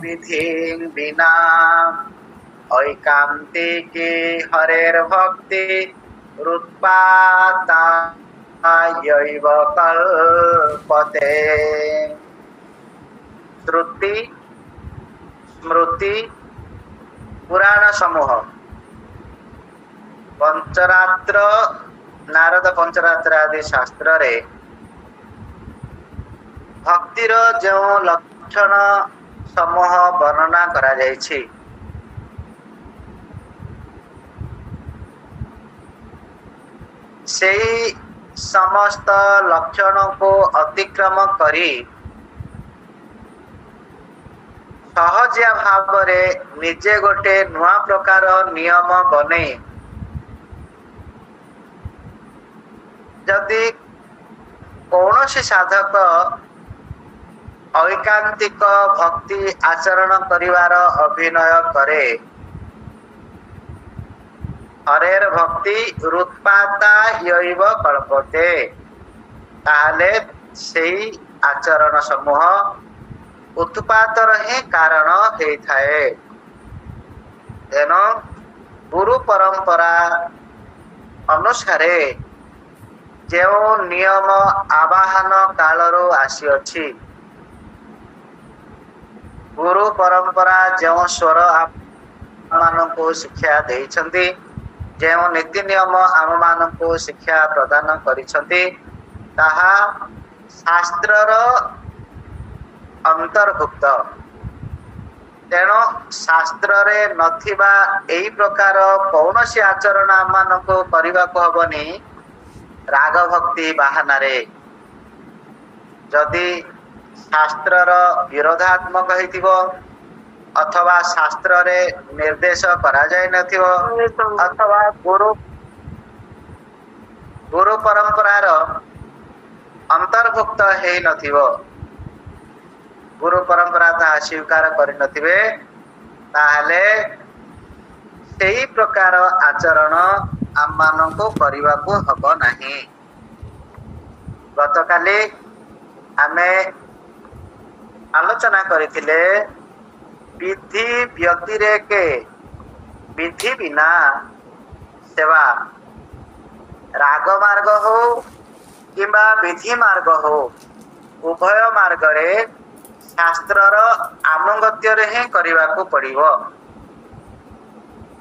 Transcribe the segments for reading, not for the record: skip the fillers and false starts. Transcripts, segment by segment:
विधि बिना ऐकांतिकी हरेर भक्ति रुत्पातायैव कल्पते। श्रुति स्मृति पुराण समूह पंचरात्र नारद पंचरात्र आदि शास्त्र रे भक्तिर जो लक्षण समूह वर्णना करा जायछि सेही समस्त लक्षण को अतिक्रम करी सहजिया भाव रे निजे गोटे नुआ प्रकार नियम बने जदि कौनसी साधक ऐकांतिक भक्ति आचरण करिवार अभिनय करे हरेर भक्ति रुत्पाता यैव कल्पते ताहले सेही आचरण समूह उत्पातर ही कारण हे थाए। तेनो गुरु परंपरा अनुसारे जो नियम आवाहन कालरू आसी अछि गुरु परंपरा जो स्वर आमको शिक्षा देइछन्ति जो नीति नियम आम मानक शिक्षा प्रदान करिछन्ति ताहा शास्त्रर अंतर्भुक्त। तेणु शास्त्र रे नथिबा एई प्रकार कौनसी आचरण आम मानको करिबा को हबनी राग भक्ति बाहाना रे जदि शास्त्रर विरोधात्मक हेतिबो अथवा शास्त्र रे निर्देश करा जाय नथिबो अथवा गुरु परंपरार अंतर्भुक्त हे नथिबो गुरु परंपरा ता स्वीकार करि नथिबे ताहले सेही प्रकार आचरण आम मानको करिबा को हबो नाही। गतकाली आमे आलोचना करिथिले विधि व्यतिरेके विधि बिना सेवा राग मार्ग हो किंबा विधि मार्ग हो उभय मार्ग रे शास्त्रर आनुगत्य रे ही करिबा को पड़िबो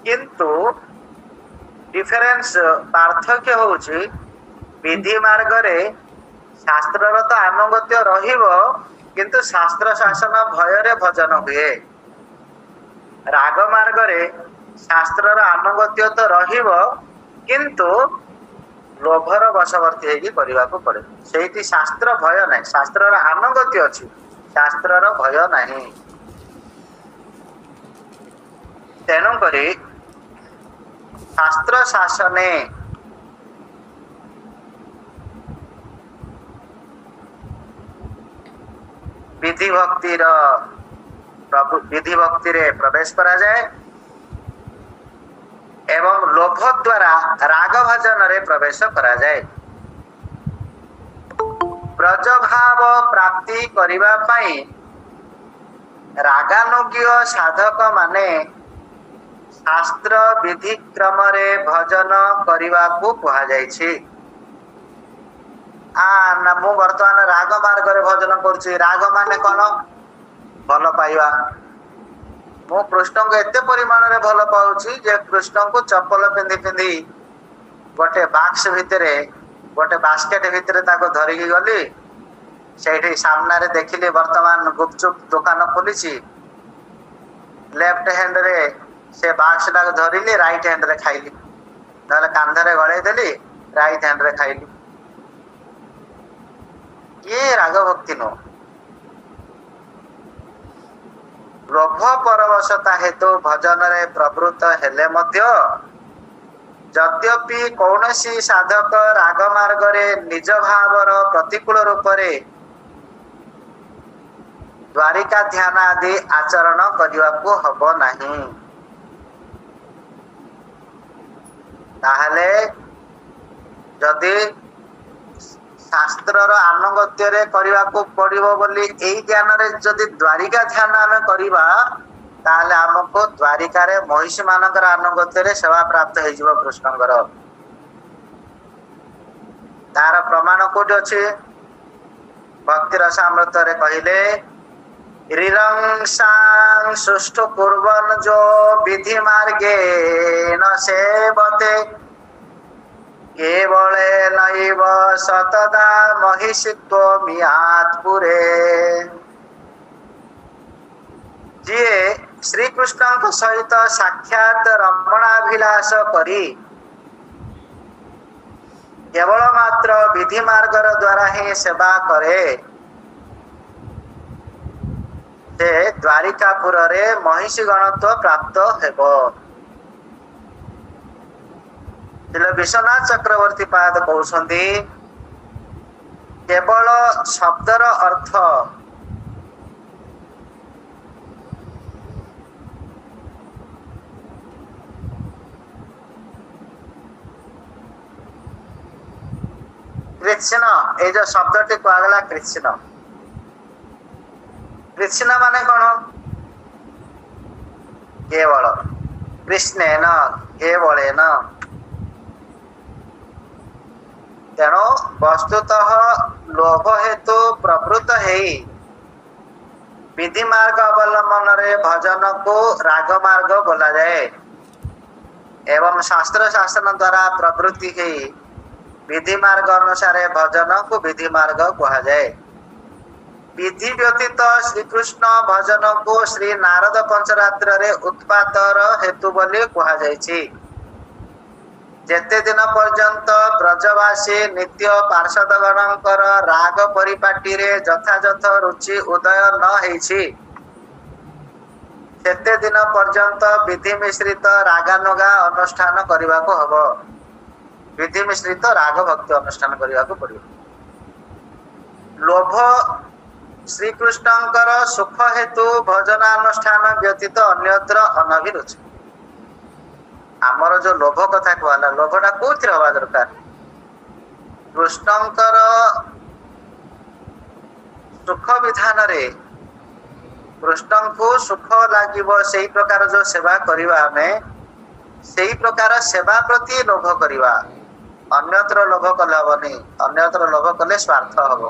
किंतु डिफरेंस पार्थक्य होउची विधि मार्ग रे शास्त्रर तो आनुगत्य रहिबो किंतु शास्त्र शासन भय रे भजन हुए राग मार्ग रे शास्त्रर आनुगत्य तो रहिबो किंतु लोभर वशवर्ती हेगी करिबा को पड़े सेठी शास्त्र भय नाही शास्त्रर आनुगत्य अछि शास्त्रर भय नाही। तेणु करी शास्त्र शासने विधि भक्ति रे प्रवेश करा जाए एवं लोभ द्वारा राग भजन रे प्रवेश करा जाए। ब्रज भाव प्राप्ति करिबा पाई रागानुज्ञ साधक माने शास्त्र विधि क्रम रे भजन करिबा को कहा जायछि। ना मु वर्तमान राग मार्ग रे भजन करछि राग माने कोन भल पाइबा मु कृष्ण को एते परिमाण रे भल पाउछि जे कृष्ण को चप्पल पिंधि पिंधि गोटे बाक्स भितरे गोटे बास्केट भितरे ताको धरि की गली सेठी सामना रे देखिले वर्तमान गुपचुप दुकान खोलिछि लेफ्ट हैंड रे से बाक्स टा धरिली राइट हैंड रे खाइली नले कांधरे गळे देली राइट हैंड रे खाइली ये राग भक्ति नो लोभ परवशता हेतु भजन रे प्रवृत्त हेले मध्य यद्यपि कौनसी साधक राग मार्ग रे निज भावर प्रतिकूल रूप रे द्वारिका ध्यान आदि आचरण करिवा को हबो नाही ताहले जदि शास्त्र आनुगत्य करने को पड़ो बोली ज्ञान जदि द्वारिका ध्यान आम करवा ताले आमको द्वारिका रे महिषी मानकर आनुगत्य सेवा प्राप्त हो कृष्णकर तार प्रमाण कोटि अच्छे भक्ति रसामृत रे कहले रिरंसां सुष्ठु कुर्वन् जो विधि मार्गे न सेवते केवले नैव सतदा महिषित्व मियात्पुरे जी श्री कृष्ण सहित साक्षात रमणाभिलाष करी केवल मात्र विधि मार्ग द्वारा ही सेवा करे से द्वारिकापुर रे महिषी गणत्व प्राप्त हेबो। विश्वनाथ चक्रवर्ती पाद कहउछंती केवल शब्दर अर्थ कृष्ण ये जो शब्दटी कहला कृष्ण कृष्ण माने कौन केवल कृष्णेन केवलेन तेणु वस्तुतः लोभ हेतु प्रवृत्त है विधि मार्ग अवलंबन रे भजन को राग मार्ग बोला जाए एवं शास्त्र शासन द्वारा प्रवृत्ति है विधि मार्ग अनुसार भजन को विधि मार्ग कहा जाए। विधि व्यतीत श्री कृष्ण भजन को श्री नारद पंचरात्र रे उत्पातर हेतु बोली कहा जायछि। जेते दिन पर्यंत ब्रजवासी नित्य पार्षदगणकर राग परिपाटी रे यथायथ रुचि उदय न हेछि सेते दिन पर्यंत विधि मिश्रित रागानुगा अनुष्ठान करने को हबो विधि मिश्रित राग भक्ति अनुष्ठान करने को पड़ो। लोभ श्री कृष्णकर सुख हेतु भजनानुष्ठान व्यतीत अन्यत्र अनभिरुचि आमर जो लोभ कथा कहला लोभटा कौन हवा दरकार कृष्णकर सुख विधान रे कृष्ण को सुख लगे से प्रकार जो सेवा करवा आमे से प्रकार सेवा प्रति लोभ करवा अन्यत्र लोभ कले हेनी अन्यत्र लोभ कले स्वार्थ हम।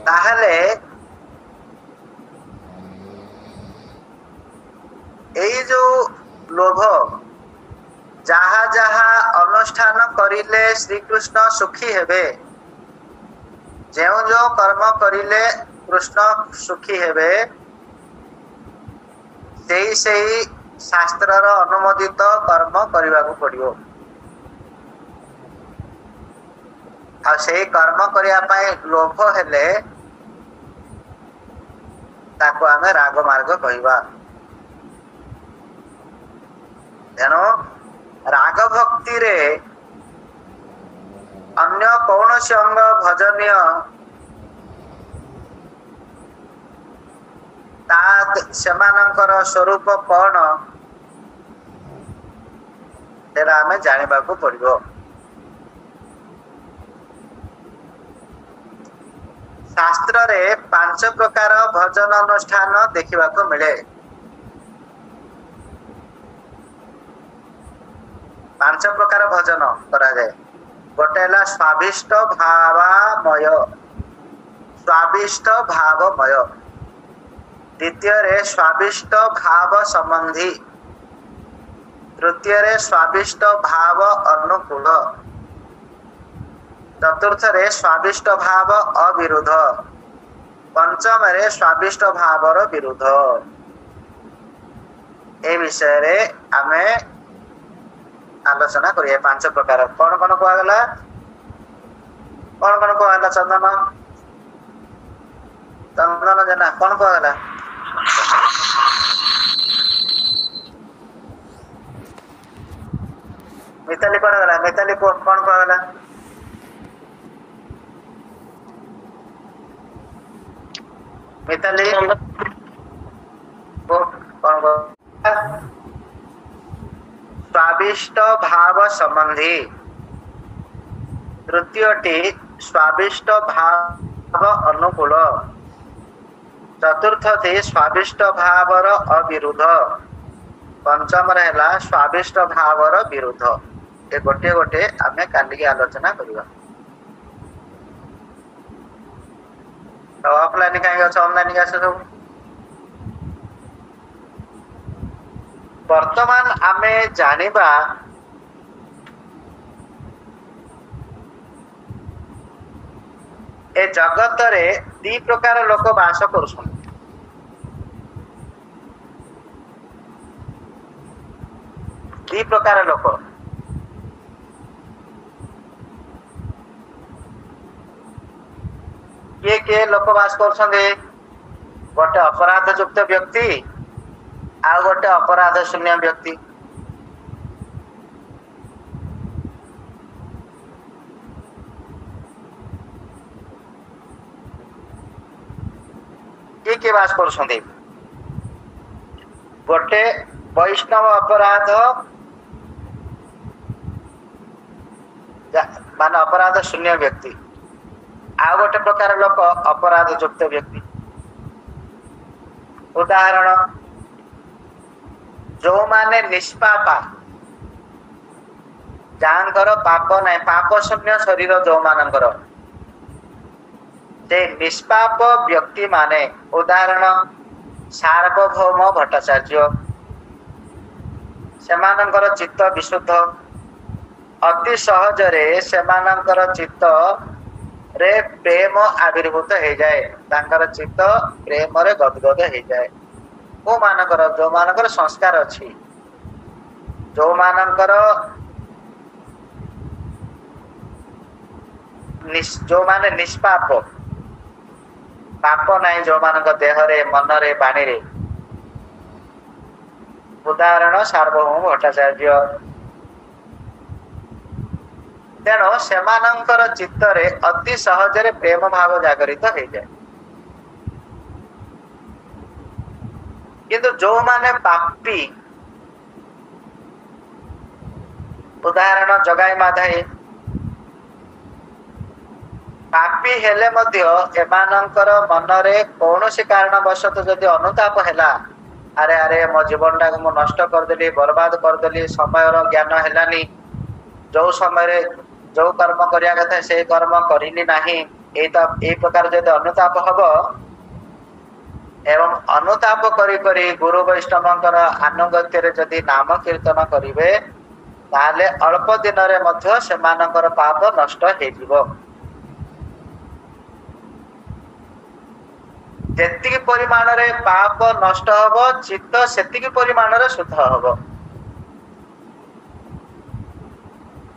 ताहले एई जो लोभ जहा जहा अनुष्ठान करिले श्री कृष्ण सुखी हेबे जो कर्म करिले कृष्ण सुखी हेबे से शास्त्रर अनुमोदित कर्म करने को पड़ो आ से कर्म करने लोभ हेले ताको आमे राग मार्ग कहवा। तेणु राग भक्ति रे अन्य कौन से अंग भजनीय सेमानंकर स्वरूप कौन तेरा हमें जानिबा को पड़िबो। शास्त्र रे 5 प्रकार भजन अनुष्ठान देखा को मिले। 5 प्रकार भजन करा जाए। गोटे स्वाभिष्ट भावमय स्वाभिष्ट भावमय द्वितीय रे स्वाभिष्ट भाव संबंधी तृतीय रे स्वाभिष्ट भाव अनुकूल चतुर्थ रे स्वाभिष्ट भाव अविरुद्ध पंचम रे स्वाभिष्ट भावर विरुद्ध। ए विषय रे आमे आलोचना करिए। 5 प्रकार कौन कौन कहला चंदन चंदन जना कौन कहला मिताली कौन गला मिताली कौन कहला मिताली कौन स्वाभिष्ट भाव संबंधी, तृतीयटी स्वाभिष्ट भाव अनुकूल, चतुर्थटी स्वाभिष्ट भावर अविरुद्ध, पंचम रहला स्वाभिष्ट भावर विरुद्ध। ये गोटे गोटे आमे काली की आलोचना करिवा। तो ऑफलाइन कहीं गछ ऑनलाइन के आसे सब वर्तमान आमे जानिबा ए जगत रे दी प्रकार लोक वास करुछन। दी प्रकार लोक किए लोक वास कर गोटे अपराध युक्त व्यक्ति आ गोटे अपराध शून्य व्यक्ति। किए वास कर गोटे वैष्णव अपराध मान अपराध शून्य व्यक्ति, आ गोटे प्रकार लोक अपराध युक्त व्यक्ति। उदाहरण जो माने निष्पापा जानकर पाप नहीं, पाप शून्य शरीर जो मानकर जे निष्पाप व्यक्ति माने, उदाहरण सार्वभौम भट्टाचार्य, सेमानंकर चित्त विशुद्ध, अति सहजरे सेमानंकर चित्त रे प्रेम आविर्भूत हो जाए, तांकर चित्त प्रेम रे गदगद हो जाए। को मानकर जो मानकर संस्कार अच्छी, जो मानकर जो माने निष्पाप पाप नहीं, जो मानक देह रे मन रे बाणी रे, उदाहरण सार्वभौम भट्टाचार्य। तेणु सेमानंकर चित्त रे अति सहजरे प्रेम भाव जागरित हो जाए। किंतु जो माने पापी, उदाहरण जगाई माधाई, पापी हेले मध्य एमानंकर मनरे कौनसी कारणवशत जदि अनुताप हैला, अरे अरे मो जीवन टाक मु नष्ट करदेली, बर्बाद करदेली, समय ज्ञान हैलानी, जो समय जो कर्म करिया कथा से कर्म करिली नाही, ए प्रकार जदि अनुताप हबो एवं अनुताप करी करी गुरु वैष्णवंकर आनुगत्य रे जदि नाम कीर्तन करिवे, ताले अल्प दिन रे मध्य सेमानंकर पाप नष्ट हे जिवो। जेतिकी परिमाण रे पाप नष्ट हबो, चित्त सेतिकी परिमाण रे शुद्ध हबो।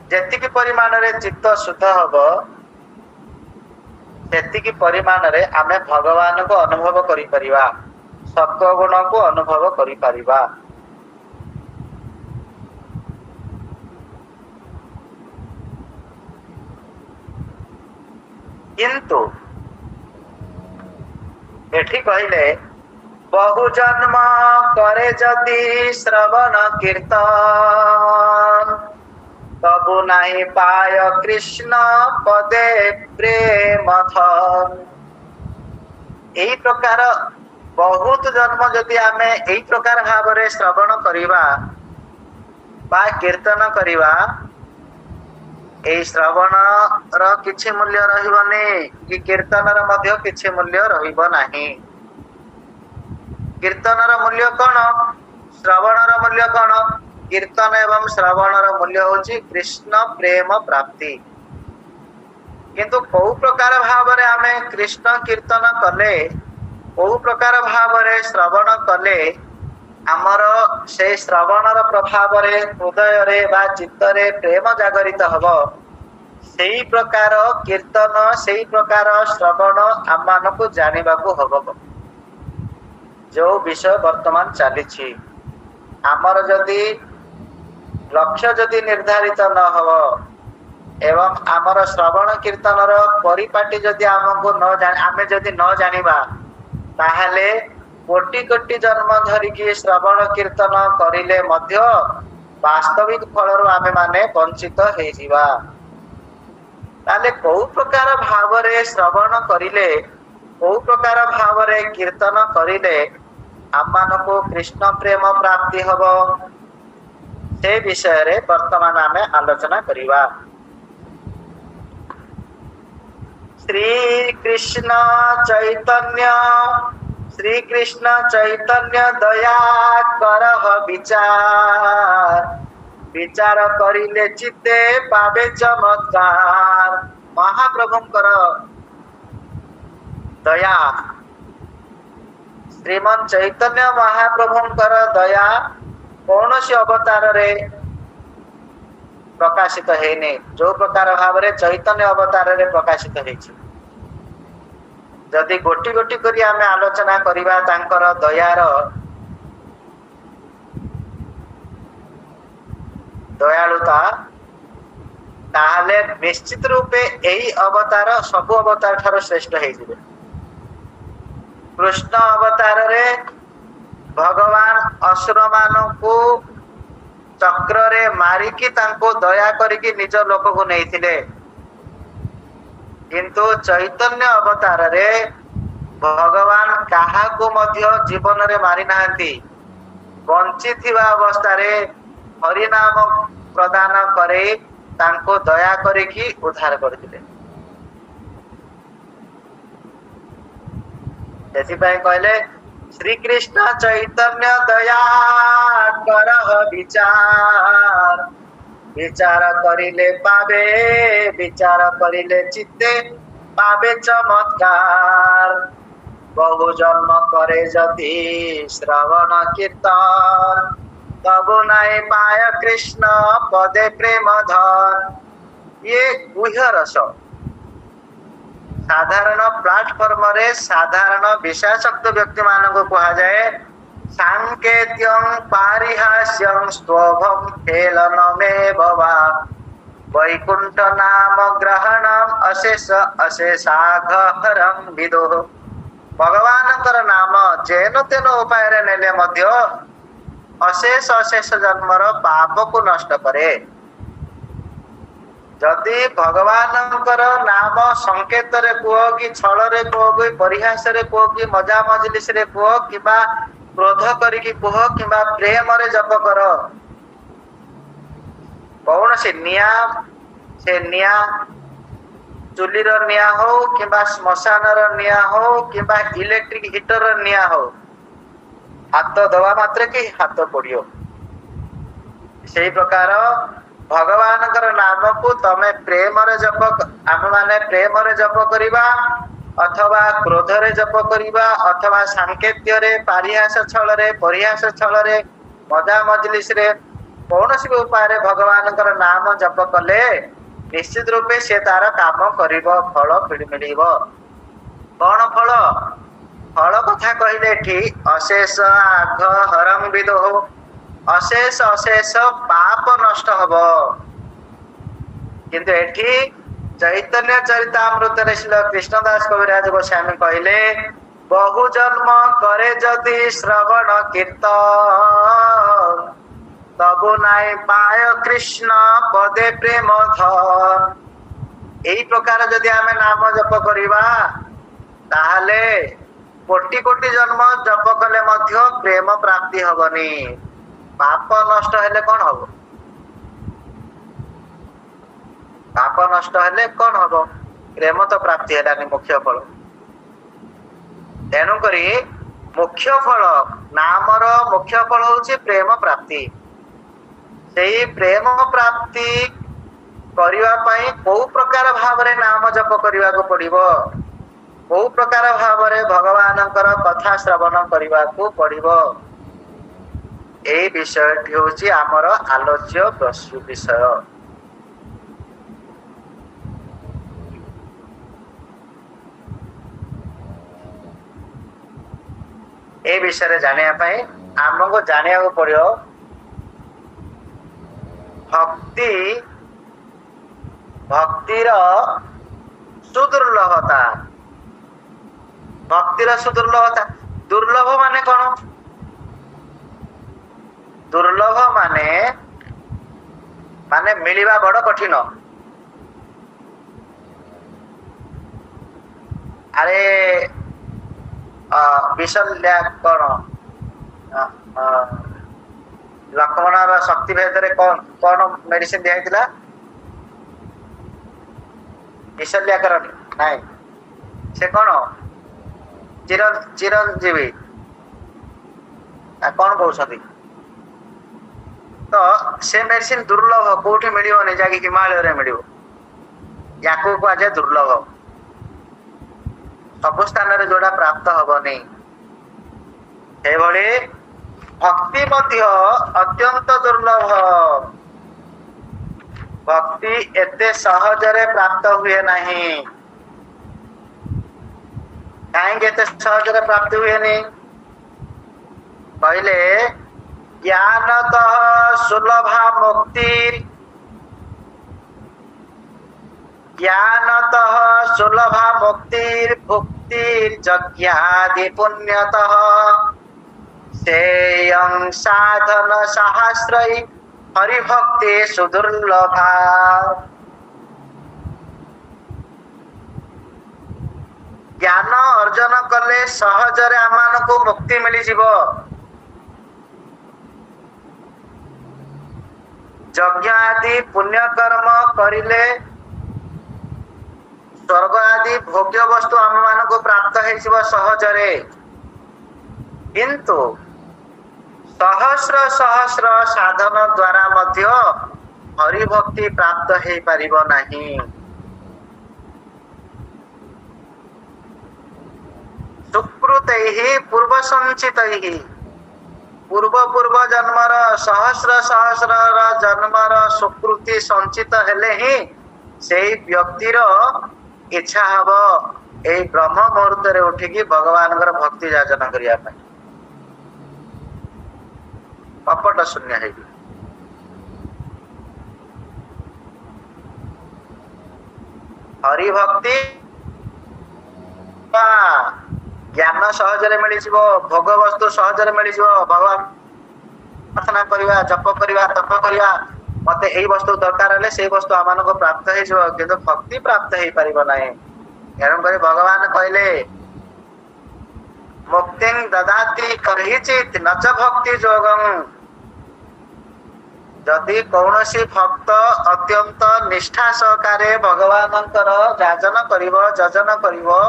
जेतिकी परिमाण रे चित्त शुद्ध हबो, सेतिकी परिमाण रे आमे भगवान को अनुभव करि परिबा, सत्व गुण को अनुभव करि परिबा। किंतु एठी कहले बहु जन्म करे जदि श्रवण कीर्तन, तबु नहीं पाय कृष्ण पदे प्रेम धन। एई प्रकार बहुत जन्म जदि आमे एई प्रकार भाव रे श्रवण करिबा बा कीर्तन करिबा, एई श्रवण र किछि मूल्य रहिबनी कि कीर्तन र मध्य किछि मूल्य रहिब नाही। कीर्तन र मूल्य कोन, श्रवण र मूल्य कोन? कीर्तन एवं श्रवण र मूल्य होची कृष्ण प्रेम प्राप्ति। किंतु को प्रकार भाव रे आमे कृष्ण कीर्तन कले, को प्रकार भाव रे श्रवण कले, आमर से श्रवण र प्रभाव रे हृदय रे बा चित्त रे प्रेम जागरित हबो, सेही प्रकार कीर्तन सेही प्रकार श्रवण आम को जानिबा को हबो। जो विषय वर्तमान चली आमर जदि लक्ष्य जदि निर्धारित न हबो एवं आमर श्रवण कीर्तन र परिपाटी जदि आमको न आमे जदि न जानिबा, ताहले कोटि कोटि जन्म धरिकी श्रवण कीर्तन करिले मध्य वास्तविक फल आमे माने वंचित हे जीवा। ताले को प्रकार भाव रे श्रवण करिले को प्रकार भाव रे कीर्तन करिले आमान को कृष्ण प्रेम प्राप्ति हबो से विषय रे वर्तमान आमे आलोचना करिवा। श्री कृष्ण चैतन्य दया करह विचार विचार करिले चित्ते पावे चमत्कार। महाप्रभुंकर दया श्रीमन चैतन्य महाप्रभुंकर दया कौन सी अवतार रे प्रकाशित हेने जो प्रकार भाव रे चैतन्य अवतार रे प्रकाशित हेछि। जदि गोटी गोटी करी आमे आलोचना करिबा तांकर दयार दयालुता ताहले निश्चित रूपे एई अवतार सब अवतार ठारो श्रेष्ठ हे जिवे। कृष्ण अवतार रे भगवान असुर मानकु चक्र रे मारिकी तांको दया करिकी निज लोक को नैथिले, किंतु चैतन्य अवतार रे भगवान काहा को मध्य जीवन रे मारि नाहंती। बंची थिबा अवस्था रे हरि नाम प्रदान करे तांको दया करिकी उद्धार करथिले। जैसी भाई कहले श्री कृष्ण चैतन्य दया करह विचार विचार करिले पावे विचार करिले चित्ते पावे चमत्कार। बहु जन्म करे जदि श्रवण कीर्तन तबु नाई पाय कृष्ण पदे प्रेम धन। ये गुह्य रस साधारण प्लाटफॉर्म रे साधारण विषयासक्त व्यक्ति मानक कहा जाए सांकेत्यं पारिहास्यं स्तोभं खेलनमेव वा वैकुंठ नाम ग्रहणम अशेष अशेषाघहरं विदुः। भगवानकर नाम जेन तेन उपाय रे नेले मध्य अशेष अशेष जन्मर पाप को नष्ट करे। जदि भगवानकर नाम संकेत रे कुह कि छल रे कुह कि परिहास रे कुह कि मजा मजलिस रे कुह किबा क्रोध करिकी कुह किबा प्रेम रे जप कर कौन से निया चुली रो निया हो किबा श्मशान रो निया हो किबा इलेक्ट्रिक हीटर रो निया हो हाथ दवा मात्र कि हाथ पड़ियो। सेही प्रकार भगवानकर नाम को तमे प्रेम रे जप आम माने प्रेम रे जप करिबा अथवा क्रोध रे जप करिबा अथवा सांकेत्य रे पारिहास छल रे परिहास छल रे मजा मजलिस रे कौनसी उपाय रे भगवानकर नाम जप कले निश्चित रूपे से तार काम करिबो फल मिलिबो। कौन फल फल कथा कहले एठी अशेष आघहरं विदुः अशेष अशेष पाप नष्ट हबो। किंतु एठी चैतन्य चरितामृत रे श्री कृष्णदास कविराज गोस्वामी कहले बहु जन्म करे जदि श्रवण कीर्तन तबु नाई पाय कृष्ण पदे प्रेम धन। एई प्रकार जदि आमे नाम जप करिबा ताहले कोटि कोटि जन्म जप कले मध्य प्रेम प्राप्ति हबनी। पाप नष्ट हेले कौन हबो पाप नष्ट हेले कौन हबो प्रेम तो प्राप्ति हेलानी मुख्य फल। तेणु करी मुख्य फल नामर मुख्य फल होची प्रेम प्राप्ति। सेही प्रेम प्राप्ति करिवा पई को प्रकार भाव रे नाम जप करिवा को पड़िबो को प्रकार भाव रे भगवानकर कथा श्रवण करिवा को पड़िबो। ए विषयटी होची आमर आलोच्य विषय। ए विषय रे जानिया पई आमको जानिया को पड़ियो भक्तिर सुदुर्लभता। भक्तिर सुदुर्लभता दुर्लभ माने कौन दुर्लभ माने माने मिलिबा बड़ कठिन। अरे विशल्या कौन लक्ष्मण शक्ति भेद रे कौन कौन मेडिसिन दिया विशल्या करनी नाई से कौन चिरंजीवी कौन कहते तो से मेडिसिन दुर्लभ कोठी मिलने जाकि हिमालय रे मिल या कहुए दुर्लभ सब स्थान रे जोड़ा प्राप्त हबनी एभली भक्ति मध्य अत्यंत दुर्लभ भक्ति एते सहजरे प्राप्त हुए नहीं कहीं एते सहजरे प्राप्त हुए नहीं कहले ज्ञानतः सुलभा मुक्ति ज्ञानतः सुलभा मुक्तिर भुक्तिर यज्ञादि पुण्यतः सेयं साधन सहस्रै हरिभक्ति सुदुर्लभा ज्ञान अर्जन कले सहजरे आमान को मुक्ति मिली जीवो यज्ञ आदि पुण्य कर्म करिले स्वर्ग आदि भोग्य वस्तु आम मान को प्राप्त हो सहजरे किंतु सहस्र सहस्र साधन द्वारा मध्य हरिभक्ति प्राप्त हो पारिबो नहीं सुकृतैहि पूर्व संचितैहि पूर्व पूर्व जन्मर सहस्र सहस्र जन्मर सुकृति संचित हेले ही से व्यक्तिर इच्छा हब ए ब्रह्म मुहूर्त रे उठिकी भगवान भक्ति याचना करिया कपट शून्य है हरिभक्ति ज्ञान सहजरे मिल भोग वस्तु सहजरे मिल भगवान प्रार्थना करवा जप करवा तप करवा मत यही वस्तु दरकार हेले से वस्तु आम को प्राप्त हो भक्ति प्राप्त हो पार ना तेणुक भगवान कहले मुक्ति ददाति कहिचित न च भक्ति जोगं जदि कौनसी भक्त अत्यंत निष्ठा सहकारे भगवान जाजन करिवो जजन करिवो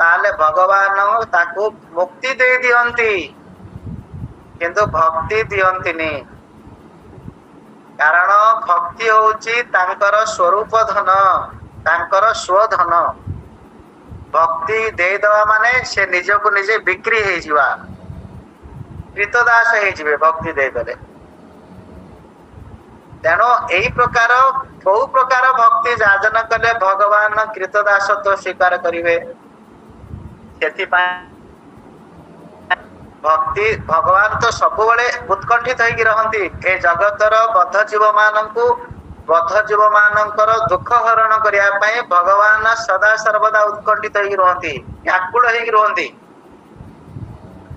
ताले भगवान ताकू मुक्ति दे दियंती किंतु भक्ति दियंतिनी कारण भक्ति होउची तांकर स्वरूप धन तांकर स्वधन भक्ति दे दवा माने से निज को निजे बिक्री हे जिवा कृतदास हे जिवे भक्ति दे देले तेणु एही प्रकार बहु प्रकार भक्ति जाजन कले भगवान कृतदास तो स्वीकार करिवे भक्ति भगवान तो सब बड़े उत्कंठित होगी रहती ए जगतर बद्ध जीव मानू बद्ध जीव मानकर दुख हरण करने भगवान सदा सर्वदा उत्कंठित होगी रहती व्याकुल होगी रहती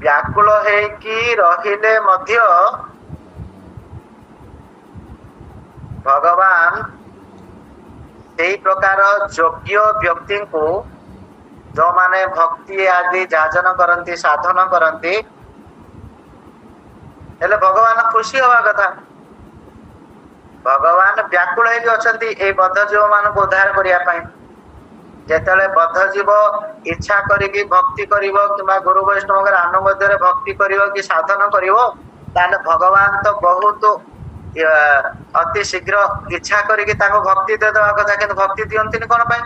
व्याकुल होगी रहिले मध्य भगवान से प्रकार योग्य व्यक्ति को जो माने भक्ति आदि जाजन करती साधन करती हेले भगवान खुशी हवा कथा भगवान व्याकुल होती बद्ध जीव मान को उद्धार करने जेतले बद्ध जीव इच्छा करी भक्ति करिवो किंबा गुरु वैष्णव अनुमोदन भक्ति करिवो कि साधन करिवो ताले भगवान तो बहुत अति शीघ्र इच्छा करी भक्ति दे देवा कथा किंतु भक्ति दियंतिनी कोन पाई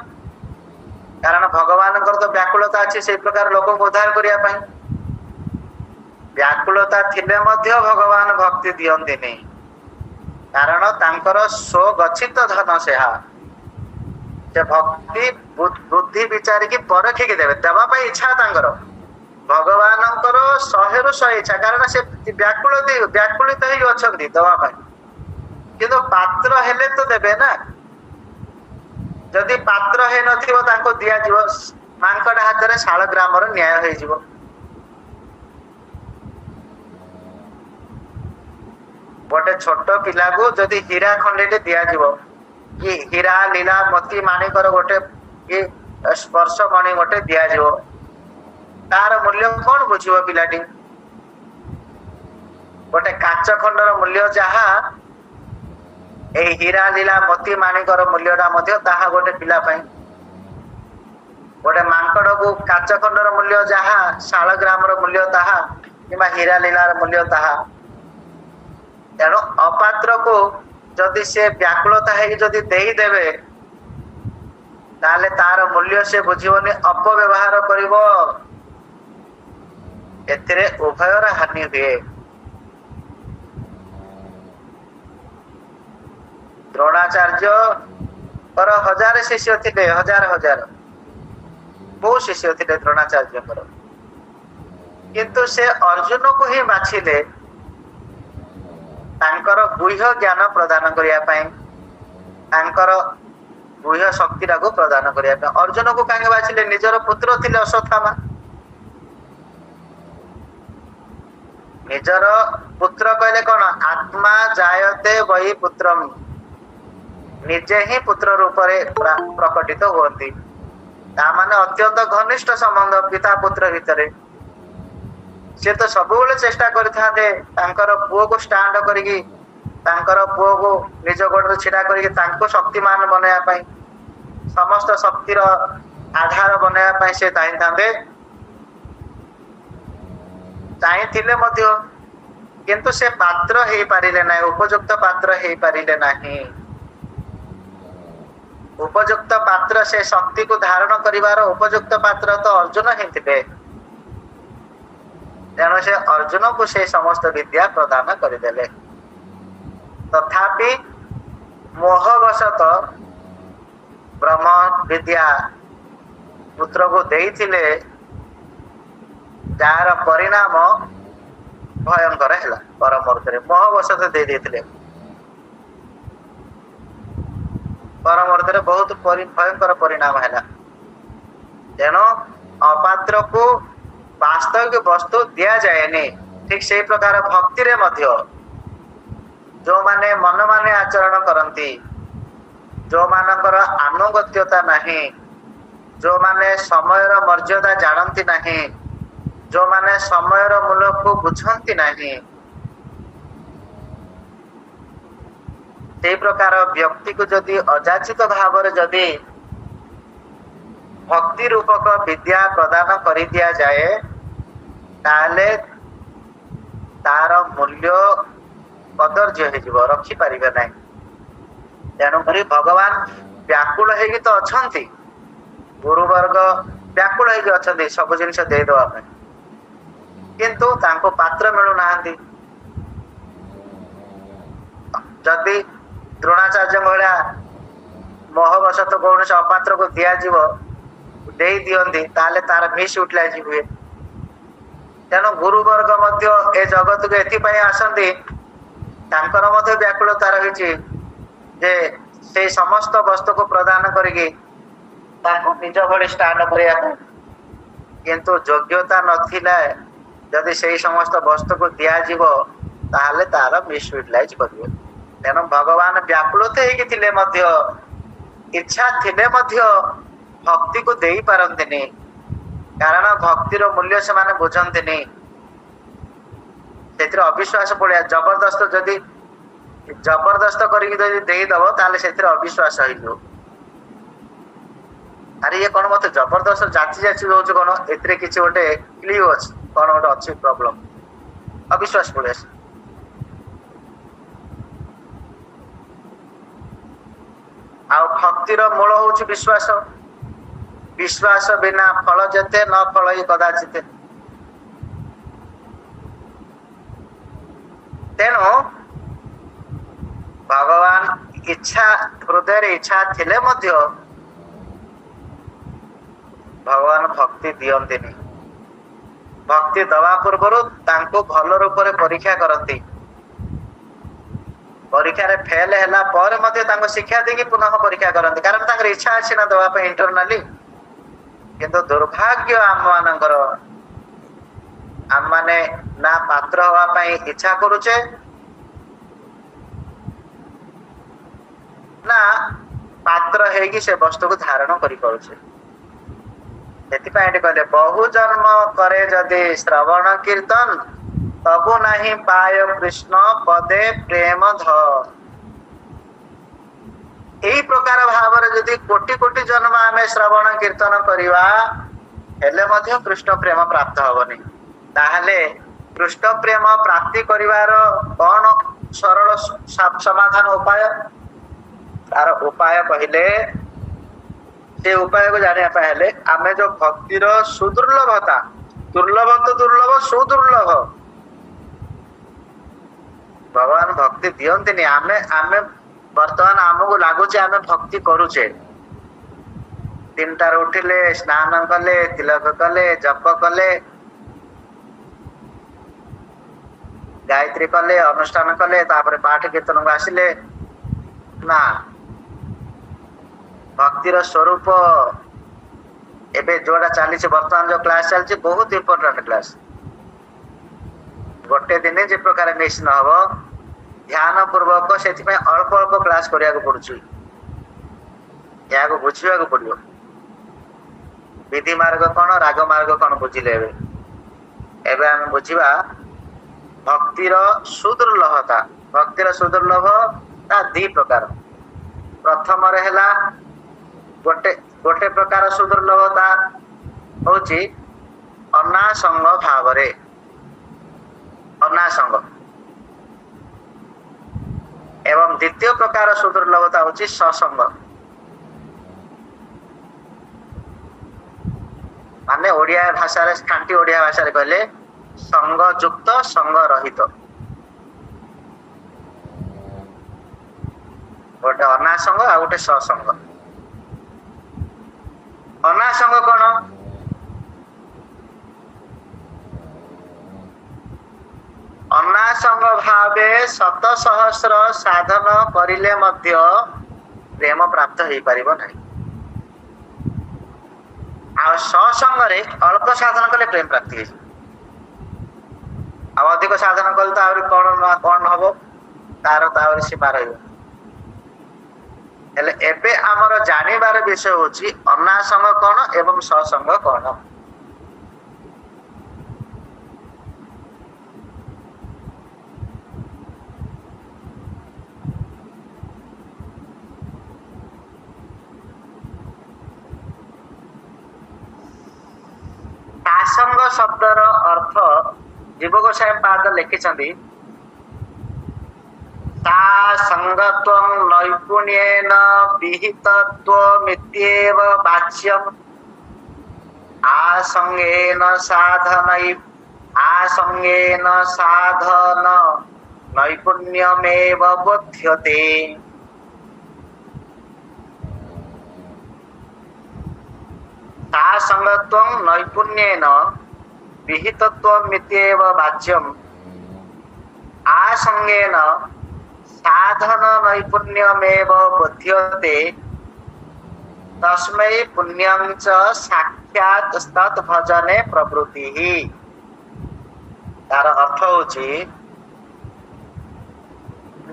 कारण भगवान तो व्याकुलता अच्छी से प्रकार लोक को उद्धार करने व्याकुलता थिले मध्य भगवान भक्ति दियंती नहीं कारण तांकर स्वगच्छित धन से भक्ति बुद्धि विचार की परखिक देवे देवाई इच्छा तांकर भगवान 100 इच्छा कारण से व्याकुलित अच्छा देवाई किंतु पात्र हेले तो देवे ना जदि पात्र है नथिबो तांको दिया जीव मांकड़ हाथ रे शालग्राम रो न्याय होई जीवो गोटे छोट पिला को जदि हीरा खंडे दिज्व कि हीरा लीला मोती माणिकर गोटे कि स्पर्श मणि गोटे दिज्व तार मूल्य कौन बुझे पिलाटी गोटे काच खंडर मूल्य जहा ए हीरा लीला मोती माणिकर मूल्यटा गोटे पिला गोटे मांकड़ को काच खंडर मूल्य जहा शालग्राम मूल्य ताहा कि हीरा लीलार मूल्य ताहा तेणु अपात्र को जदि से व्याकुलता है जदि देदेवे ताले तार मूल्य से बुझीबनी अपव्यवहार करिवो एथिरे उभयर हानि हुए। द्रोणाचार्य पर हजार शिष्य थे हजार हजार बहु शिष्य थे द्रोणाचार्य किंतु से अर्जुन को ही बाछिले तांकर गुह्य ज्ञान प्रदान करने गुह्य शक्ति को प्रदान करने अर्जुन को कहीं बाछिले निजर पुत्र थिले अश्वत्थामा निजर पुत्र कहले कौन आत्मा जायते वही पुत्रम निजे ही पुत्र रूप प्रकटित होती माने अत्यंत घनिष्ठ संबंध पिता पुत्र भितर से तो सब चेष्टा करते पुओ को स्टांड करी पुओ को निज गोड़ छिड़ा कर शक्तिमान बनवाई समस्त शक्तिर आधार बनवाई से चाहिए किंतु से पात्र हो पारिले ना उपयुक्त पात्र हो पारिले नहीं उपयुक्त पात्र से शक्ति को धारण करिवार उपयुक्त पात्र तो अर्जुन ही थे तेणु से अर्जुन को से समस्त विद्या प्रदान करदेले तथापि मोहवशत ब्रह्म विद्या पुत्र को देइथिले जार परिणाम भयंकर है परम अर्थरे मोहवशत दे देथिले परम अर्थरे बहुत भयंकर परिणाम है तेणु अपात्र को वास्तविक वस्तु दिया जाएनि ठीक से प्रकार भक्ति रे मध्य जो माने मन माने आचरण करती जो मानकर आनुगत्यता नहीं जो माने समयर मर्यादा जानती नहीं जो माने समयर मूल्य को बुझंती नहीं से प्रकार व्यक्ति को जदि अजाचित भाव जदि भक्ति रूपक विद्या प्रदान कर दिया जाए ताले तार मूल्य कदर्य हो रखी पारे ना तेणुक भगवान व्याकुल है तो अच्छा गुरुवर्ग व्याकुल है अच्छा सब जिन देदेवाई किंतु तांको पात्र मिलूना जदि द्रोणाचार्य भाया मोहवशत कौन से अपात्र को दिज्व दे दियंती ताले तार मिस यूटिलाइज हुए तेणु गुरुवर्ग ए जगत को एपाई आसती व्याकुलता रही जे से समस्त वस्तु को प्रदान करके निज भली स्टांड करने किंतु योग्यता नथिला जदि से समस्त वस्तु को दिज्व ताले तार मिस यूटिलाइज करेंगे तेणु भगवान व्याकुलते होते इच्छा थिले भक्ति को दे पारंतिनी कारण भक्तिर मूल्य से माने बुझंतिनी से अविश्वास पड़िया जबरदस्त जदि जबरदस्त करदब ताले से अविश्वास हो अरे ये कौन मत जबरदस्त जाची जाची रोज कौन ए किसी गोटे क्लिव अच्छी कौन गोटे अच्छी प्रॉब्लम अविश्वास पड़िया आ भक्तिर मूल हूँ विश्वास विश्वास बिना फल जेते न फल ही कदाचित तेणु भगवान इच्छा हृदय इच्छा थिले मध्य भगवान भक्ति दियंती भक्ति दवा पूर्व तांको भल रूप से परीक्षा करती परीक्षा रे फेल हैला पर मते तांको शिक्षा देकी पुनः परीक्षा करंती कारण तांकर इच्छा अछि ना दवा पे इंटरनली किंतु दुर्भाग्य आम माने ना पात्र हवा पई इच्छा करूचे ନା ପାତ୍ର ହେଇକି ସେ ବସ୍ତୁକୁ ଧାରଣ କରିପାରୁଛେ। ସେଥିପାଇଁ ଏଠି କହିଲେ ବହୁ ଜନ୍ମ କରେ ଯଦି ଶ୍ରବଣ କୀର୍ତ୍ତନ ତବୁ ନାହିଁ ପାୟ କୃଷ୍ଣ ପଦେ ପ୍ରେମ ଧ। ଏଇ ପ୍ରକାର ଭାବରେ ଯଦି କୋଟି କୋଟି ଜନ୍ମ ଆମେ ଶ୍ରବଣ କୀର୍ତ୍ତନ କରିବା ହେଲେ ମଧ୍ୟ କୃଷ୍ଣ ପ୍ରେମ ପ୍ରାପ୍ତ ହବନି। ତାହେଲେ କୃଷ୍ଣ ପ୍ରେମ ପ୍ରାପ୍ତି କରିବାର କଣ ସରଳ ସମାଧାନ ଉପାୟ? ତାର ଉପାୟ କହିଲେ ସେ ଉପାୟକୁ ଜାଣିବା ପାଇଁ ହେଲେ ଆମେ ଯୋଉ ଭକ୍ତିର ସୁଦୁର୍ଲଭତା, ଦୁର୍ଲଭ ତ ଦୁର୍ଲଭ ସୁଦୁର୍ଲଭ, ଭଗବାନ ଭକ୍ତି ଦିଅନ୍ତିନି। ଆମେ ବର୍ତ୍ତମାନ ଆମକୁ ଲାଗୁଛି ଆମେ ଭକ୍ତି କରୁଛେ। ତିନିଟାରୁ ଉଠିଲେ, ସ୍ନାନ କଲେ, ତିଲକ କଲେ, ଜପ କଲେ, ଗାୟତ୍ରୀ କଲେ, ଅନୁଷ୍ଠାନ କଲେ, ତାପରେ ପାଠ କୀର୍ତ୍ତନକୁ ଆସିଲେ। ନା, ଭକ୍ତିର ସ୍ୱରୂପ ଏବେ ଯୋଉଟା ଚାଲିଛି, ବର୍ତ୍ତମାନ ଯୋଉ କ୍ଲାସ ଚାଲିଛି ବହୁତ ଇମ୍ପୋର୍ଟାଣ୍ଟ କ୍ଲାସ। ଗୋଟେ ଦିନେ ଯେ ପ୍ରକାର ମିସ୍ ନହବ, ଧ୍ୟାନ ପୂର୍ବକ ସେଥିପାଇଁ ଅଳ୍ପ ଅଳ୍ପ କ୍ଲାସ କରିବାକୁ ପଡୁଛି। ଏହାକୁ ବୁଝିବାକୁ ପଡିବ। ବିଧି ମାର୍ଗ କଣ, ରାଗ ମାର୍ଗ କଣ ବୁଝିଲେ। ଏବେ ଆମେ ବୁଝିବା ଭକ୍ତିର ସୁଦୁର୍ଲଭତା। ଭକ୍ତିର ସୁଦୁର୍ଲଭ ତା ଦି ପ୍ରକାର। ପ୍ରଥମରେ ହେଲା ଗୋଟେ ପ୍ରକାର ସୁଦୁର୍ଲଭତା ହଉଛି ଅନାସଙ୍ଗ ଭାବରେ, ଅନାସଙ୍ଗ। ଏବଂ ଦ୍ୱିତୀୟ ପ୍ରକାର ସୁଦୁର୍ଲଭତା ହଉଛି ସସଙ୍ଗ। ମାନେ ଓଡିଆ ଭାଷାରେ, ଖାଣ୍ଟି ଓଡିଆ ଭାଷାରେ କହିଲେ ସଙ୍ଗ ଯୁକ୍ତ ସଙ୍ଗ ରହିତ। ଗୋଟେ ଅନାସଙ୍ଗ ଆଉ ଗୋଟେ ସସଙ୍ଗ। ଅନାସଙ୍ଗ କଣ? ଅନାସଙ୍ଗ ଭାବେ ଶତ ସହସ୍ର ସାଧନ କରିଲେ ମଧ୍ୟ ପ୍ରେମ ପ୍ରାପ୍ତ ହେଇପାରିବ ନାହିଁ। ଆଉ ସସଙ୍ଗରେ ଅଳ୍ପ ସାଧନ କଲେ ପ୍ରେମ ପ୍ରାପ୍ତି ହେଇଯିବ। ଆଉ ଅଧିକ ସାଧନ କଲେ ତ ଆହୁରି କଣ ହବ, ତାର ତ ଆହୁରି ସୀମା ରହିବ। ହେଲେ ଏବେ ଆମର ଜାଣିବାର ବିଷୟ ହଉଛି ଅନାସଙ୍ଗ କଣ ଏବଂ ସସଙ୍ଗ କଣ। ସାସଙ୍ଗ ଶବ୍ଦର ଅର୍ଥ ଜୀବ ଗୋସାଇଁ ପାଦ ଲେଖିଛନ୍ତି, ତା ସଙ୍ଗତ୍ୱଂ ନୈପୁଣ୍ୟେନ ବିହିତତ୍ୱମିତ୍ୟେବ ବାଚ୍ୟମ୍ ଆସଙ୍ଗେନ ସାଧନ ନୈପୁଣ୍ୟମେବ ବୋଧ୍ୟତେ। ତା ସଙ୍ଗତ୍ୱଂ ନୈପୁଣ୍ୟେନ ବିହିତତ୍ୱମିତ୍ୟେବ ବାଚ୍ୟମ୍ ଆସଙ୍ଗେନ ସାଧନ ନୈପୁଣ୍ୟମେବ ବୋଧ୍ୟତେ ତସ୍मै ପୁଣ୍ୟଂ ଚ ସାକ୍ଷାତ୍ ତତ୍ ଭଜନେ ପ୍ରବୃତ୍ତିଃ। ତାର ଅର୍ଥ ହଉଛି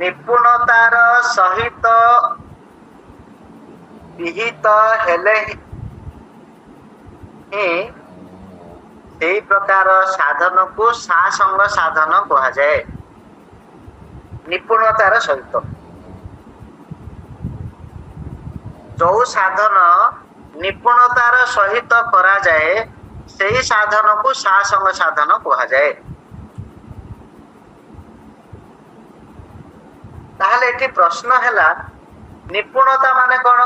ନିପୁଣତାର ସହିତ ବିହିତ ହେଲେ ହିଁ ସେଇ ପ୍ରକାର ସାଧନକୁ ସାସଙ୍ଗ ସାଧନ କୁହାଯାଏ। ନିପୁଣତାର ସହିତ ଯୋଉ ସାଧନ ନିପୁଣତାର ସହିତ କରାଯାଏ ସେଇ ସାଧନକୁ ସାସଙ୍ଗ ସାଧନ କୁହାଯାଏ। ତାହେଲେ ଏଠି ପ୍ରଶ୍ନ ହେଲା, ନିପୁଣତା ମାନେ କଣ?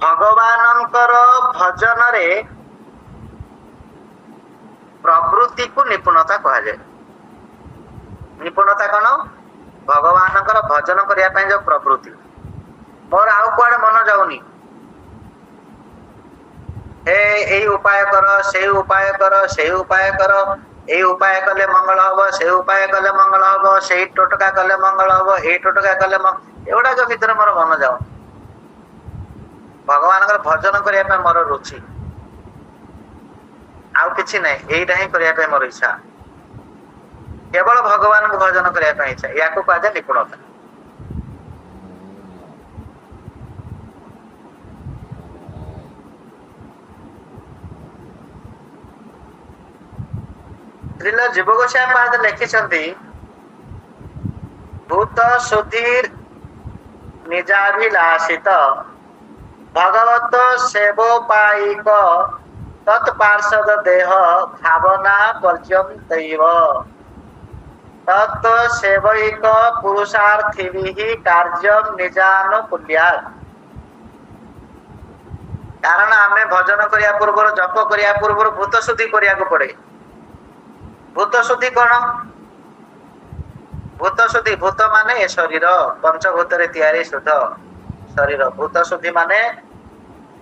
ଭଗବାନଙ୍କର ଭଜନରେ ପ୍ରବୃତ୍ତିକୁ ନିପୁଣତା କୁହାଯାଏ। ନିପୁଣତା କଣ? ଭଗବାନଙ୍କର ଭଜନ କରିବା ପାଇଁ ଯୋଉ ପ୍ରବୃତ୍ତି। ମୋର ଆଉ କୁଆଡେ ମନ ଯାଉନି, हे এই উপায় কর সেই উপায় কর সেই উপায় কর এই উপায় কলে মঙ্গল হব সেই উপায় কলে মঙ্গল হব সেই টোটকা কলে মঙ্গল হব এই টোটকা কলে এগুড়াକ ଭିତରେ ମୋର ମନ ଯାଉ ଭଗବାନଙ୍କର ଭଜନ କରିବା ପାଇଁ ମୋର ରୁଚି ଆଉ କିଛି ନାହିଁ ଏଇଟା ହିଁ କରିବା ପାଇଁ ମୋର ଇଚ୍ଛା କେବଳ ଭଗବାନଙ୍କୁ ଭଜନ କରିବା ପାଇଁ ଇଚ୍ଛା ୟାକୁ କୁହାଯାଏ ନିପୁଣତା ଶ୍ରୀଲ ଜୀବ ଗୋସ୍ୱାମୀ ମହାରାଜ ଲେଖିଛନ୍ତି ଭୂତ ସୁଧୀର ନିଜାଭିଳାଷିତ ଭଗବତ ସେବୋପାଇକ ତତ୍ପାର୍ଷଦ ଦେହ ଭାବନା ପର୍ଯ୍ୟନ୍ତୈବ ତତ୍ ସେବୈକ ପୁରୁଷାର୍ଥିଭିଃ କାର୍ଯ୍ୟଂ ନିଜାନୁକୂଲ୍ୟାତ୍ କାରଣ ଆମେ ଭଜନ କରିବା ପୂର୍ବରୁ ଜପ କରିବା ପୂର୍ବରୁ ଭୂତ ଶୁଦ୍ଧି କରିବାକୁ ପଡେ ଭୂତ ଶୁଦ୍ଧି କଣ ଭୂତ ଶୁଦ୍ଧି ଭୂତ ମାନେ ଏ ଶରୀର ପଞ୍ଚଭୂତରେ ତିଆରି ଶୁଦ୍ଧ ଶରୀର ଭୂତ ଶୁଦ୍ଧି ମାନେ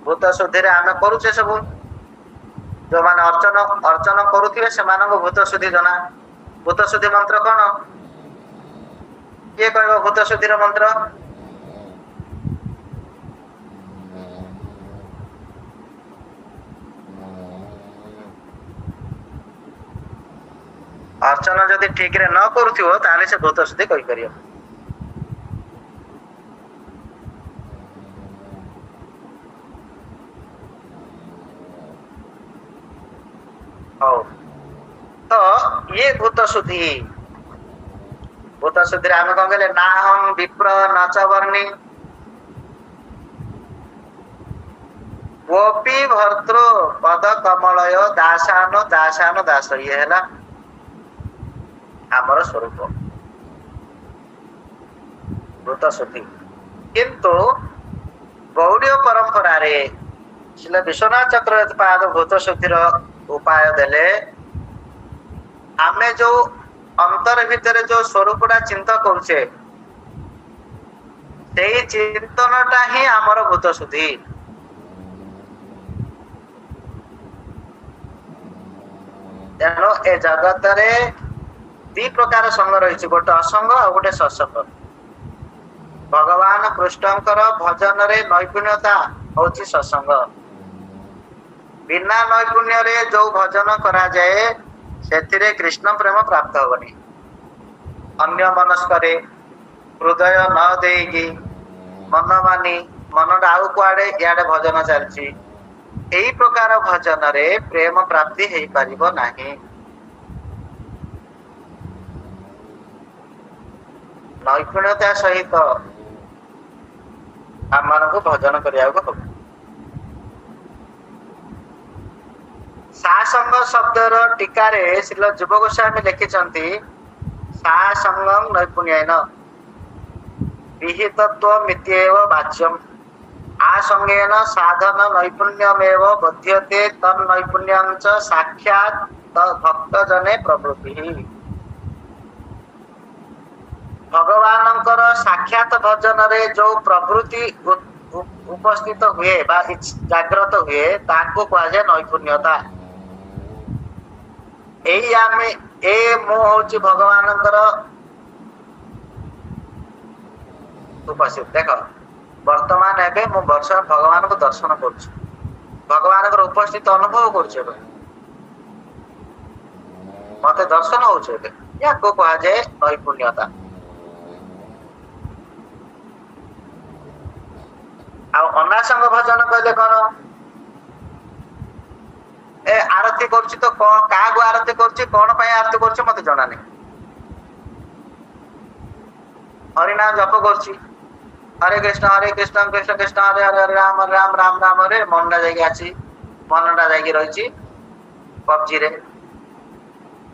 ଭୂତ ଶୁଦ୍ଧିରେ ଆମେ କରୁଛେ ସବୁ ଯୋଉମାନେ ଅର୍ଚନ କରୁଥିବେ ସେମାନଙ୍କୁ ଭୂତ ଶୁଦ୍ଧି ଜଣା ଭୂତ ଶୁଦ୍ଧି ମନ୍ତ୍ର କଣ କିଏ କହିବ ଭୂତ ଶୁଦ୍ଧିର ମନ୍ତ୍ର अर्चना जदि ठीक रे न करूथिबो ताले से भूत शुद्धि कहि करियो हो तो ये भूत शुद्धि रे हम कह गेले ना हम विप्र नाच वर्णी गोपी भर्तृ पद कमलय दासानो दासानो दास ये हैला आमर स्वरूप भूत शुद्धि किंतु गौड़ीय परंपरा रे श्री विश्वनाथ चक्रवर्ती भूत शुद्धिर उपाय देले आमे जो अंतर भितर जो स्वरूपटा चिंता करुचे सेही चिंतनटा ही आमर भूत शुद्धि तेणु ए जगत रे दी प्रकार संग रही गोटे असंग और गोटे सत्संग भगवान कृष्णकर भजन रे नैपुण्यता होची सत्संग बिना नैपुण्य रे जो भजन करा जाए सेथिरे कृष्ण प्रेम प्राप्त होबनी अन्य मनस्क रे हृदय न देगी मन मानी मन आउ कुआडे याडे भजन चलची एही प्रकार भजन रे प्रेम प्राप्ति हेई परिबो नाही नैपुण्यता सहित आम को भजन करिया हम सासंग शब्दर टीकार श्रील युव गोस्वामी लिखिंट सासंगं नैपुण्यन विहितत्वमित्येव वाच्यम् आसंगेन साधन नैपुण्यमेव बध्यते तन्नैपुण्यं च साक्षात् भक्तजने प्रवृत्तिः भगवानंकर साक्षात भजन रे जो प्रवृत्ति उपस्थित हुए बा जागृत हुए ताको कहा नैपुण्यता एई आमे ए मो होची भगवानंकर उपस्थित देख वर्तमान एबे मो वर्ष भगवान को दर्शन करूछु भगवानकर उपस्थित अनुभव करूछु मते दर्शन होछु एबे याको कहा जाए नैपुण्यता अनासंग भजन कहले कौन ए आरती करछि तो कौन का गो आरती करछि कौन पय आरती करछि मते जणा नै हरि नाम जप करछि हरे कृष्ण कृष्ण कृष्ण हरे हरे हरे राम राम राम राम हरे मनडा जागी आछि मनडा जागी रहिछि पबजी रे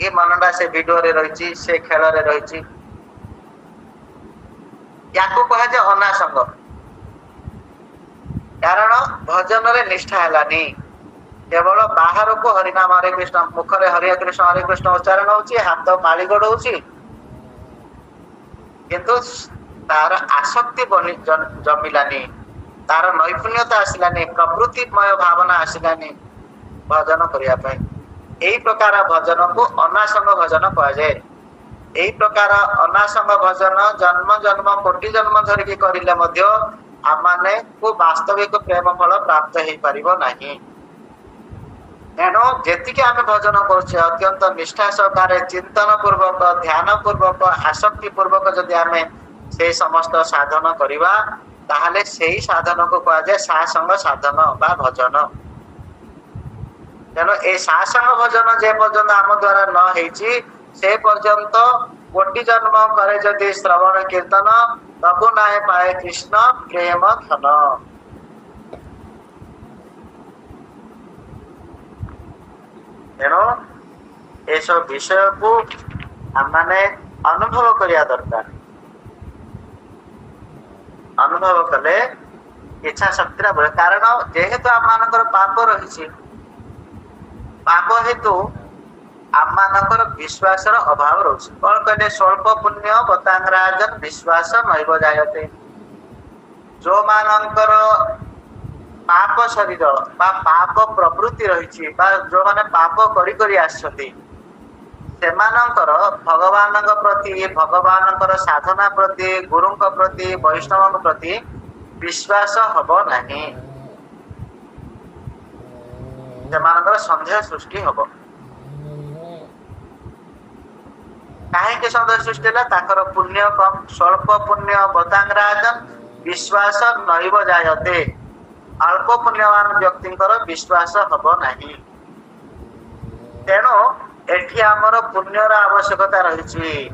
ए मनडा से वीडियो रे रहिछि से खेल रे रहिछि याको कहा जे अनासंग कारण भजन रे निष्ठा हलानी केवल बाहर को हरिनाम हरे कृष्ण मुखरे हरे कृष्ण उच्चारण होची हाथ माली गोड़ होची किंतु तार आसक्ति बनी जमिलानी तार नैपुण्यता आसलानी प्रकृतिमय भावना आसलानी भजन करने यही प्रकार भजन को अनासंग भजन कहुए। यही प्रकार अनासंग भजन जन्म जन्म कोटि जन्म धरिकी करिले मध्य आमाने को वास्तविक प्रेम फल प्राप्त हो पारिबो नाही। तेणु जेतिके आमे भजन करुचे अत्यंत निष्ठा सहकारे चिंतन पूर्वक ध्यान पूर्वक आसक्ति पूर्वक जदि आमे से समस्त साधन करिबा ताहले सेही साधन को कहा जाए सासंग साधन बा भजन। तेणु ए सासंग भजन जे पर्यंत आम द्वारा न हेची से पर्यंत कोटि जन्म करे जदि श्रवण कीर्तन तबु नाय पाए कृष्ण प्रेम धन। तेणु ये सब विषय को आम माने अनुभव करिया दरकार। अनुभव कले इच्छा शक्ति बढ़े कारण जेहेतु आम मानकर पाप रही पाप हेतु आम मानकर विश्वास अभाव रही कौन कहले स्वल्प पुण्य बतांगराजन विश्वास नैव जायते। जो मानकर पाप शरीर बा पाप प्रवृत्ति रही जो माने पाप करी करी आछंती सेमानंकर भगवान प्रति भगवान साधना प्रति गुरु प्रति वैष्णव प्रति विश्वास हब नहीं। सेमानंकर संदेह सृष्टि हब कहीं संदेह सृष्टि है ताकर पुण्य कम स्वल्प पुण्य बतांगराजन विश्वास नैव जायते। अल्प पुण्यवान व्यक्ति विश्वास हब नहीं। तेणु एठी आमर पुण्यर आवश्यकता रही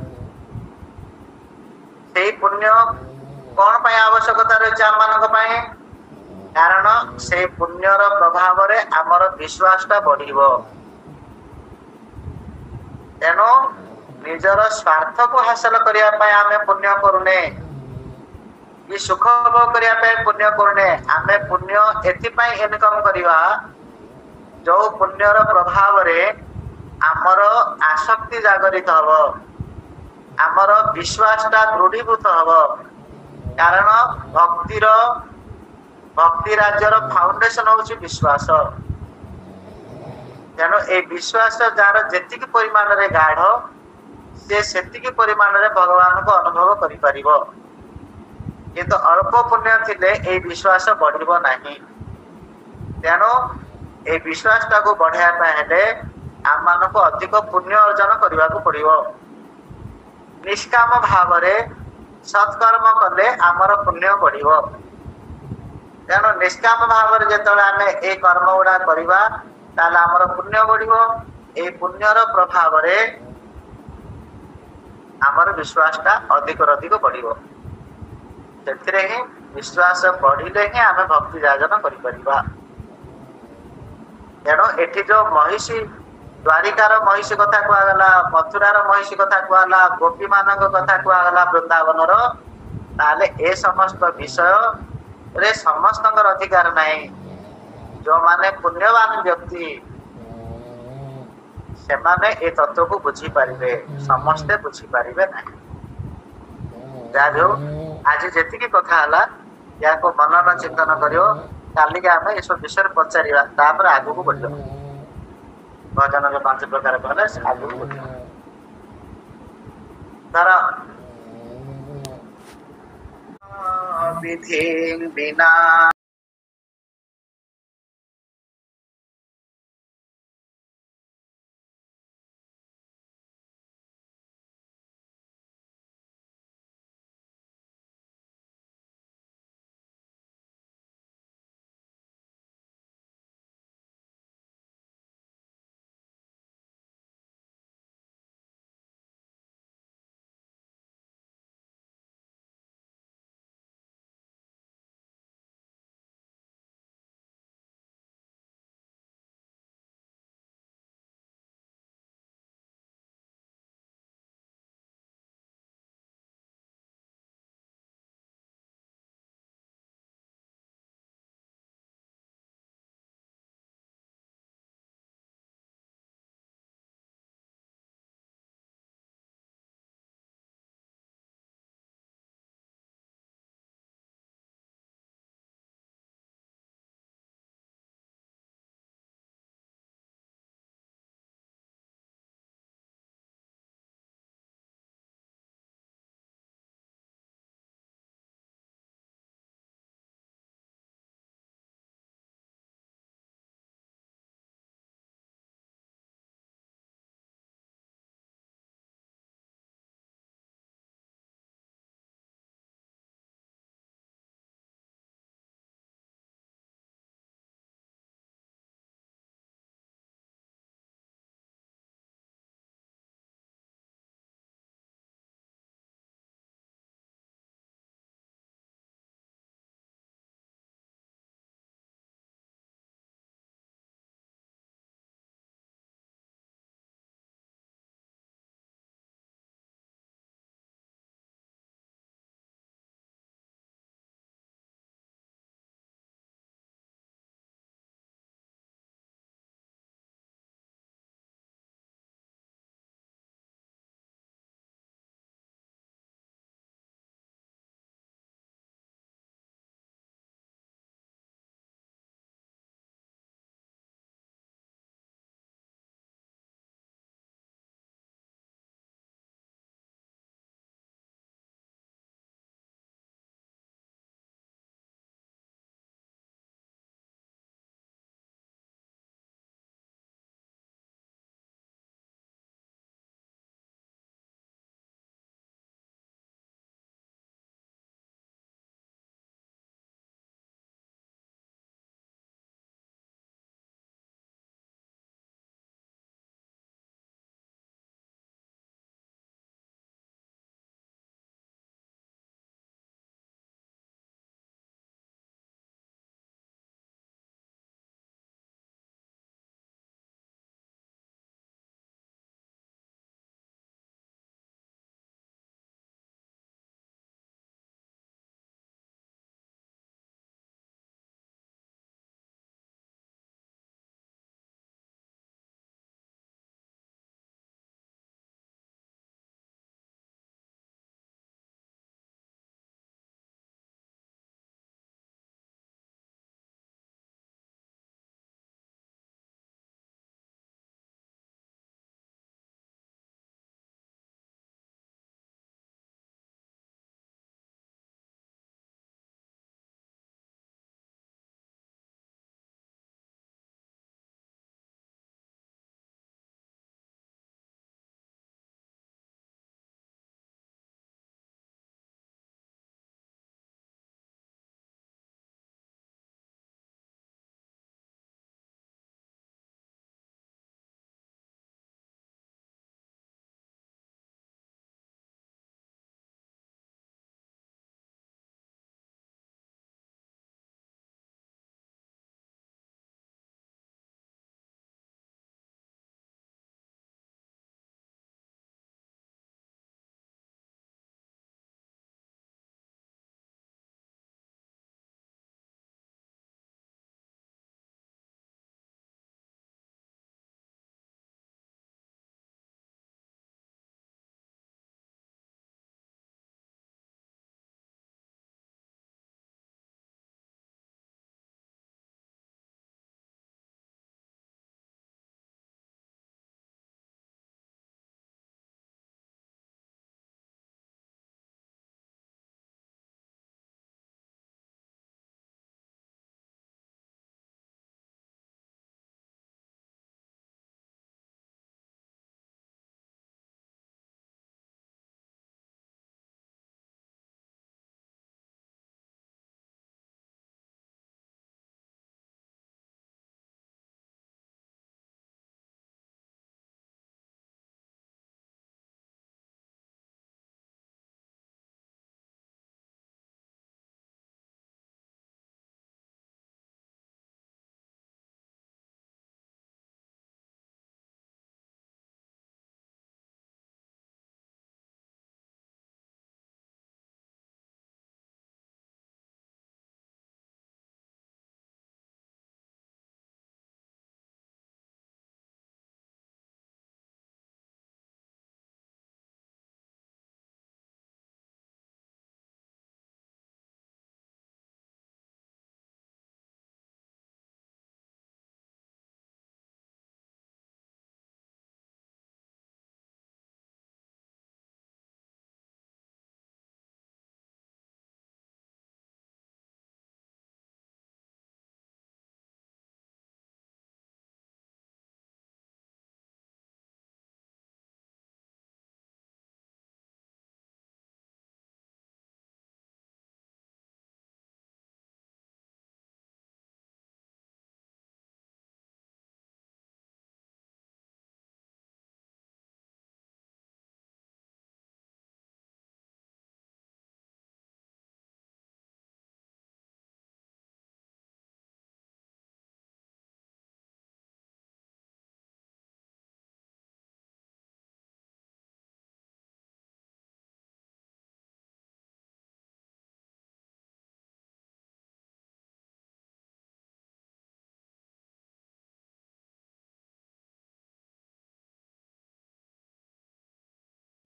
पुण्य कौन पाई आवश्यकता रही आम मान कारण से पुण्यर प्रभाव रे आमर विश्वासटा बढ़िबो। तेणु निजर स्वार्थ को हासिल करिया पाई आमे पुण्य करूने कि सुख भोग करिया पाई पुण्य करूने आमे पुण्य एथिपाई इनकम करिवा जो पुण्यर प्रभाव रे आमर आसक्ति जागरित हब आमर विश्वासटा दृढ़ीभूत हब कारण भक्ति राज्यर फाउंडेशन होची विश्वास। तेणु ए विश्वास जार जेतिकी परिमाण रे गाढ़ से सेतिकी परिमाण रे भगवान को अनुभव करि परिबो किंतु अल्प पुण्य थिले ए विश्वास बढ़िबो नाही। तेणु ए विश्वासटा को बढ़ाया पाए हेले आम मान को अधिक पुण्य अर्जन करने को पड़ो। निष्काम भाव रे सत्कर्म कले आमर पुण्य बढ़ो। तेणु निष्काम भाव रे जेतले आमे ए कर्म गुड़ा करबा ताले आमर पुण्य बढ़ो। ए पुण्यर प्रभाव रे आमर विश्वासटा अधिक अधिक बढ़ो। सेथिरे ही विश्वास बढ़िले ही आमे भक्ति जाजन करि परिबा। तेणु एठी जो महिषी द्वारिकार महिषी कथा कहगला मथुरार महिषी कथा कहला गोपी मान कथा कहगला वृंदावन ताले ए समस्त विषय रे समस्त अधिकार नहीं। जो माने पुण्यवान व्यक्ति से माने ए तत्व को बुझी पारिबे समस्ते बुझी पारिबे नहीं। जाजो आज जेतिकी कथा हला या को मनन चिंतन करियो काली के आमे ए सब विषय पचारिबा तापर आगु को बढ़ियो। भजन जो 5 प्रकार कहले आगु को बढ़ियो। तारा विधि बिना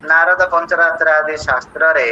नारद पंचरात्र आदि शास्त्र रे